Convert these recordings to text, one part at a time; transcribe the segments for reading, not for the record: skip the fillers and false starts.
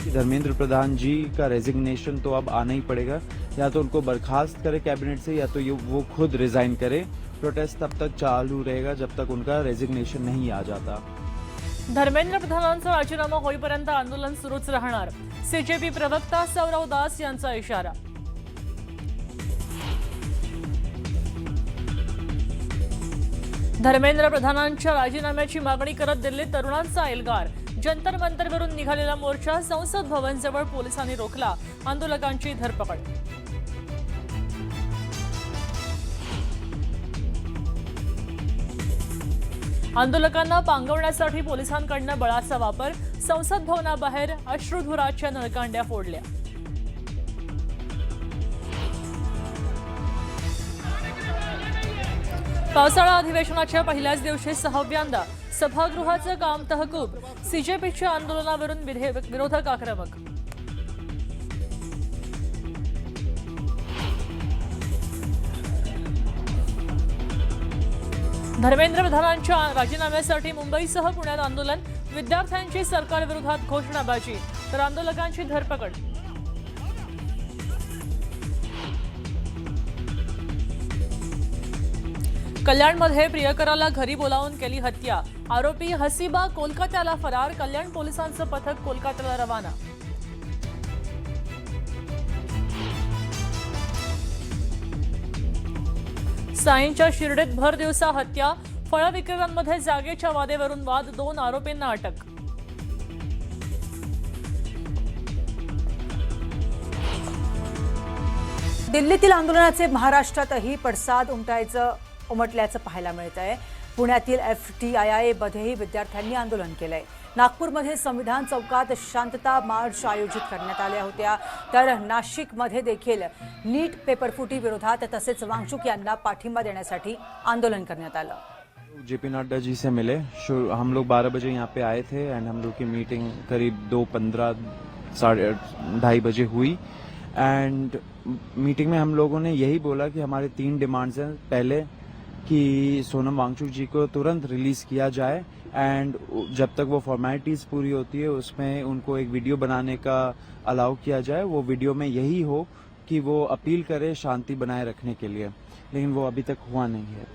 कि धर्मेंद्र प्रधान जी का रेजिग्नेशन तो अब आना ही पड़ेगा, या तो उनको बर्खास्त करे कैबिनेट से या तो वो खुद रिजाइन करे। प्रोटेस्ट तब तक चालू रहेगा जब तक उनका रेजिग्नेशन नहीं आ जाता। धर्मेंद्र प्रधानांचा राजीनामा होईपर्यंत आंदोलन सुरूच राहणार, सीजेपी प्रवक्ता सौरव दास यांचा इशारा। धर्मेंद्र प्रधानांच्या राजीनाम्याची मागणी करत दिल्लीत तरुणांचा एल्गार, जंतर मंतरवरून निघालेला मोर्चा संसद भवनजवळ पोलिसांनी रोखला, आंदोलकांची धरपकड। आंदोलकांना पांगवण्यासाठी पोलिसांकडून बळाचा वापर, संसद भवनाबाहेर अश्रुधुराच्या नळकांड्या फोडल्या। पावसाळा अधिवेशनाच्या पहिल्याच दिवशी सहाव्यांदा सभागृहाचं काम तहकूब, सीजेपीच्या आंदोलनावरून विरोधक आक्रमक। धर्मेंद्र प्रधानांच्या राजीनाम्यासाठी मुंबईसह पुण्यात आंदोलन, विद्यार्थ्यांची सरकारविरोधात घोषणाबाजी तर आंदोलकांची धरपकड। कल्याणमध्ये प्रियकराला घरी बोलावून केली हत्या, आरोपी हसीबा कोलकात्याला फरार, कल्याण पोलिसांचं पथक कोलकात्याला रवाना। साईंच्या शिर्डीत भर दिवसा हत्या, फळ विक्रेत्यांमध्ये जागेच्या वादेवरून वाद, 2 आरोपींना अटक। दिल्लीतील आंदोलनाचे महाराष्ट्रातही पडसाद उमटल्याचं पाहायला मिळत आहे। पुण्यातील FTII मध्येही विद्यार्थ्यांनी आंदोलन केलंय। नागपूरमध्ये संविधान चौकात शांतता मार्च आयोजित करण्यात आल्या होत्या, तर नाशिकमध्ये देखील नीट पेपरफुटी विरोधात तसेच वांगचुक यांना पाठिंबा देण्यासाठी आंदोलन करण्यात आलं। JP नड्डा जी से मिले, हम लोग 12 बजे यहाँ पे आए थे एंड हम लोग की मीटिंग करीब 2:15 2:30 बजे हुई एंड मीटिंग में हम लोगों ने यही बोला कि हमारे 3 डिमांड्स हैं। पहले कि सोनम वांगचुक जी को तुरंत रिलीज किया जाए एंड जब तक वो फॉर्मेलिटीज पूरी होती है उसमें उनको एक वीडियो बनाने का अलाउ किया जाए। वो वीडियो में यही हो कि वो अपील करे शांति बनाए रखने के लिए, लेकिन वो अभी तक हुआ नहीं है।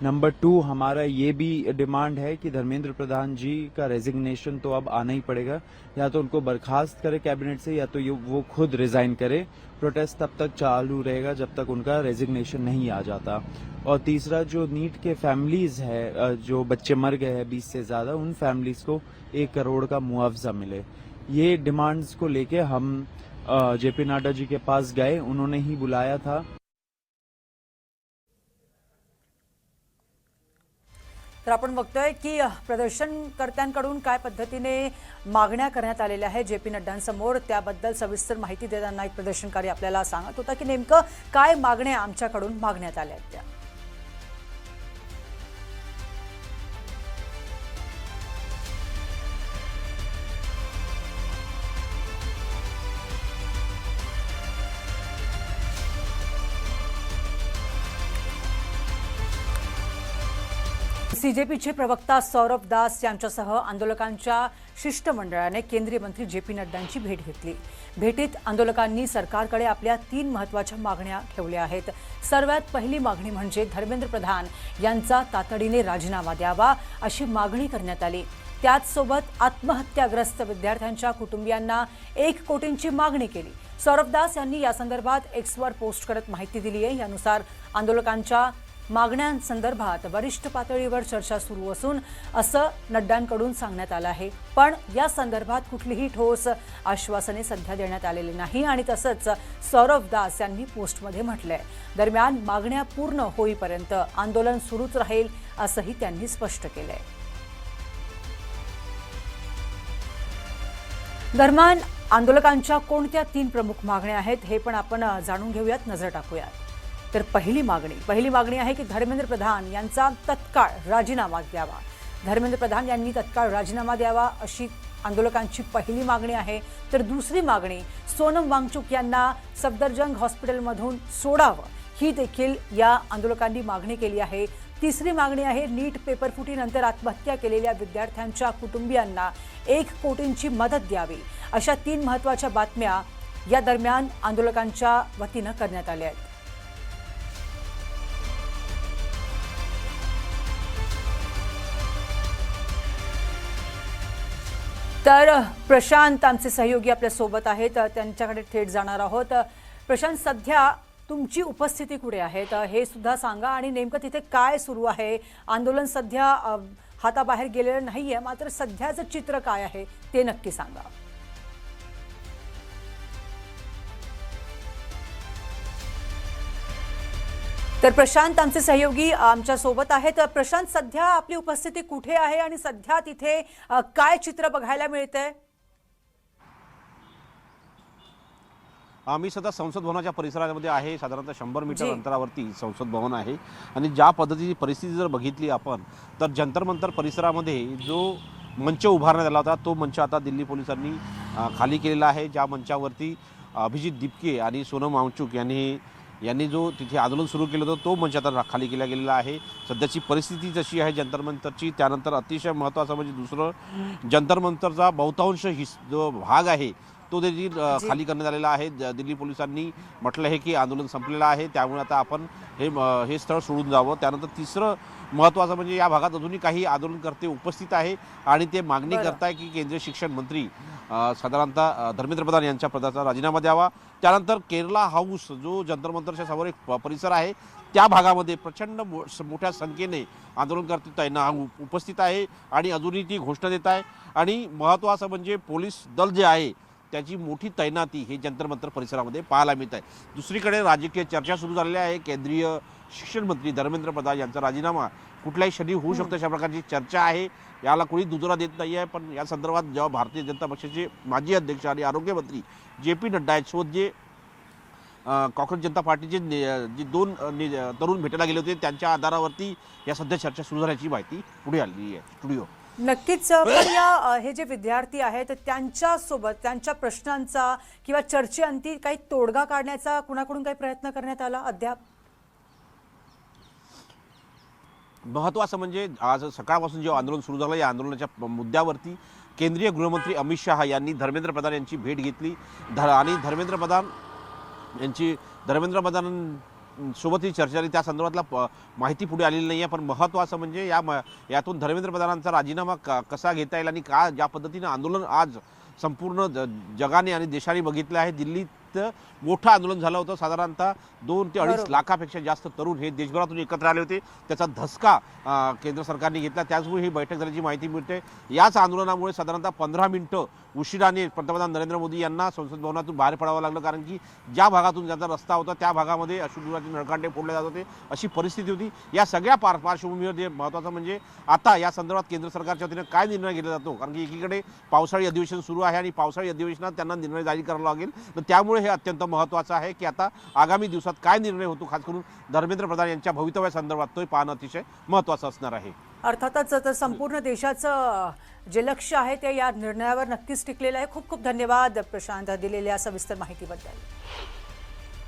नंबर 2, हमारा ये भी डिमांड है कि धर्मेंद्र प्रधान जी का रेजिग्नेशन तो अब आना ही पड़ेगा, या तो उनको बर्खास्त करे कैबिनेट से या तो वो खुद रिजाइन करे। प्रोटेस्ट तब तक चालू रहेगा जब तक उनका रेजिग्नेशन नहीं आ जाता। और तीसरा, जो नीट के फैमिलीज है, जो बच्चे मर गए हैं 20 से ज्यादा, उन फैमिलीज को 1 करोड़ का मुआवजा मिले। ये डिमांड्स को लेके हम JP नड्डा जी के पास गए, उन्होंने ही बुलाया था। तर आपण बघतोय की प्रदर्शनकर्त्यांकडून काय पद्धतीने मागण्या करण्यात आलेल्या आहे JP नड्डांसमोर, त्याबद्दल सविस्तर माहिती देताना एक प्रदर्शनकारी आपल्याला सांगत होता की नेमकं काय मागण्या आमच्याकडून मागण्यात आल्या आहेत त्या। सीजेपीचे प्रवक्ता सौरव दास यांच्यासह आंदोलकांच्या शिष्टमंडळाने केंद्रीय मंत्री JP नड्डांची भेट घेतली। भेटीत आंदोलकांनी सरकारकडे आपल्या 3 महत्त्वाच्या मागण्या ठेवल्या आहेत। सर्वात पहिली मागणी म्हणजे धर्मेंद्र प्रधान यांचा तातडीने राजीनामा द्यावा अशी मागणी करण्यात आली। त्याचसोबत आत्महत्याग्रस्त विद्यार्थ्यांच्या कुटुंबियांना 1 कोटींची मागणी केली। सौरव दास यांनी या संदर्भात एक्सवर पोस्ट करत माहिती दिली आहे। यानुसार आंदोलकांच्या मागण्यांसंदर्भात वरिष्ठ पातळीवर चर्चा सुरू असून असं नड्डांकडून सांगण्यात आलं आहे, पण या संदर्भात कुठलीही ठोस आश्वासने सध्या देण्यात आलेली नाही आणि तसंच सौरव दास यांनी पोस्टमध्ये म्हटलंय। दरम्यान मागण्या पूर्ण होईपर्यंत आंदोलन सुरूच राहील असंही त्यांनी स्पष्ट केलंय। दरम्यान आंदोलकांच्या कोणत्या 3 प्रमुख मागण्या आहेत हे पण आपण जाणून घेऊयात, नजर टाकूयात। तर पहिली मागणी आहे की धर्मेंद्र प्रधान यांचा तत्काळ राजीनामा द्यावा। धर्मेंद्र प्रधान यांनी तत्काळ राजीनामा द्यावा अशी आंदोलकांची पहिली मागणी आहे। तर दुसरी मागणी सोनम वांगचुक यांना सफदरजंग हॉस्पिटलमधून सोडावं, ही देखील या आंदोलकांनी मागणी केली आहे। तिसरी मागणी आहे नीट पेपरफुटीनंतर आत्महत्या केलेल्या विद्यार्थ्यांच्या कुटुंबियांना 1 कोटींची मदत द्यावी. अशा 3 महत्त्वाच्या बातम्या या दरम्यान आंदोलकांच्या वतीनं करण्यात आल्या आहेत. तर प्रशांत आमचे सहयोगी आपल्या सोबत आहेत, त्यांच्याकडे थेट जाणार आहोत. प्रशांत, सध्या तुमची उपस्थिती कुठे आहे हे सुद्धा सांगा आणि नेमकं तिथे काय सुरू आहे. आंदोलन सध्या हाताबाहेर गेलेलं नाहीये, मात्र सध्याचं चित्र काय आहे ते नक्की सांगा. तर प्रशांत आमचे सहयोगी आमच्या सोबत आहेत. प्रशांत, सध्या आपली उपस्थिती कुठे आहे आणि सध्या तिथे काय चित्र बघायला मिळतंय? आम्ही सध्या संसद भवनाच्या परिसरामध्ये आहे. साधारणतः 100 मीटर जी. अंतरावरती संसद भवन आहे आणि ज्या पद्धतीची परिस्थिती जर बघितली आपण तर जंतर मंतर परिसरामध्ये जो मंच उभारण्यात आला होता तो मंच आता दिल्ली पोलिसांनी खाली केलेला आहे. ज्या मंचावरती अभिजित दिपके आणि सोनम वांगचुक यांनी जो तिथे आंदोलन सुरू केलं होतं तो मंच आता खाली केला गेलेला आहे. सध्याची परिस्थिती जशी आहे जंतर मंतरची, त्यानंतर अतिशय महत्त्वाचं म्हणजे दुसरं जंतर मंतरचा बहुतांश जो भाग आहे तो देखील खाली करण्यात आलेला आहे. दिल्ली पोलिसांनी म्हटलं आहे की आंदोलन संपलेलं आहे, त्यामुळे आता आपण हे स्थळ सोडून जावं. त्यानंतर तिसरं महत्त्वाचं म्हणजे या भागात अजूनही काही आंदोलनकर्ते उपस्थित आहे आणि ते मागणी करताय की केंद्रीय शिक्षण मंत्री साधारणतः धर्मेंद्र प्रधान यांच्या पदाचा राजीनामा द्यावा. त्यानंतर केरला हाऊस जो जंतर मंतरच्या समोर एक परिसर आहे त्या भागामध्ये प्रचंड मोठ्या संख्येने आंदोलनकर्ते तैनात उपस्थित आहे आणि अजूनही ती घोषणा देत आहे. आणि महत्त्वाचं म्हणजे पोलीस दल जे आहे त्याची मोठी तैनाती हे जंतर मंतर परिसरामध्ये पाहायला मिळत आहे. दुसरीकडे राजकीय चर्चा सुरू झालेल्या आहे. केंद्रीय शिक्षण मंत्री धर्मेंद्र प्रधान यांचा राजीनामा कुठल्याही क्षणी होऊ शकतो अशा प्रकारची चर्चा आहे. याला कोणी दुजोरा देत नाही आहे. पण या संदर्भात जेव्हा भारतीय जनता पक्षाचे माजी अध्यक्ष आणि आरोग्यमंत्री JP नड्डा यांच्यासोबत जे काँग्रेस जनता पार्टीचे जे 2 तरुण भेटायला गेले होते त्यांच्या आधारावरती या सध्या चर्चा सुरू झाल्याची माहिती पुढे आलेली आहे. स्टुडिओ नक्कीच. पण या हे जे विद्यार्थी आहेत त्यांच्यासोबत त्यांच्या प्रश्नांचा किंवा चर्चेअंती काही तोडगा काढण्याचा कुणाकडून काही प्रयत्न करण्यात आला अद्याप? महत्त्वाचं म्हणजे आज सकाळपासून जे आंदोलन सुरू झालं या आंदोलनाच्या मुद्द्यावरती केंद्रीय गृहमंत्री अमित शहा यांनी धर्मेंद्र प्रधान यांची भेट घेतली आणि धर्मेंद्र प्रधान सोबत ही चर्चा झाली. त्या संदर्भातला माहिती पुढे आलेली नाही आहे. पण महत्त्वाचं म्हणजे यातून धर्मेंद्र प्रधानांचा राजीनामा कसा घेता येईल आणि ज्या पद्धतीनं आंदोलन आज संपूर्ण जगाने आणि देशाने बघितलं आहे. दिल्लीत मोठं आंदोलन झालं होतं. साधारणतः 2 ते 2.5 लाखापेक्षा जास्त तरुण हे देशभरातून एकत्र आले होते. त्याचा धसका केंद्र सरकारने घेतला. त्याचमुळे ही बैठक झाल्याची माहिती मिळते. याच आंदोलनामुळे साधारणतः 15 मिनिटं उशिराने पंतप्रधान नरेंद्र मोदी यांना संसद भवनातून बाहेर पडावं लागलं. कारण की ज्या भागातून ज्याचा रस्ता होता त्या भागामध्ये अश्रुधुराचे नळकांडे फोडले जात होते अशी परिस्थिती होती. या सगळ्या पार्श्वभूमीवर जे महत्त्वाचं म्हणजे आता या संदर्भात केंद्र सरकारच्या वतीने काय निर्णय घेतला जातो. कारण की एकीकडे पावसाळी अधिवेशन सुरू आहे आणि पावसाळी अधिवेशनात त्यांना निर्णय जारी करावा लागेल. तर त्यामुळे हे अत्यंत महत्त्वाचं आहे की आता आगामी दिवसात काय निर्णय होतो, खास करून धर्मेंद्र प्रधान यांच्या भवितव्यासंदर्भात तो पाहणं अतिशय महत्त्वाचं असणार आहे. अर्थातच तर संपूर्ण देशाचं जे लक्ष आहे ते या निर्णयावर नक्कीच टिकलेलं आहे. खूप खूप धन्यवाद प्रशांत दिलेल्या सविस्तर माहितीबद्दल.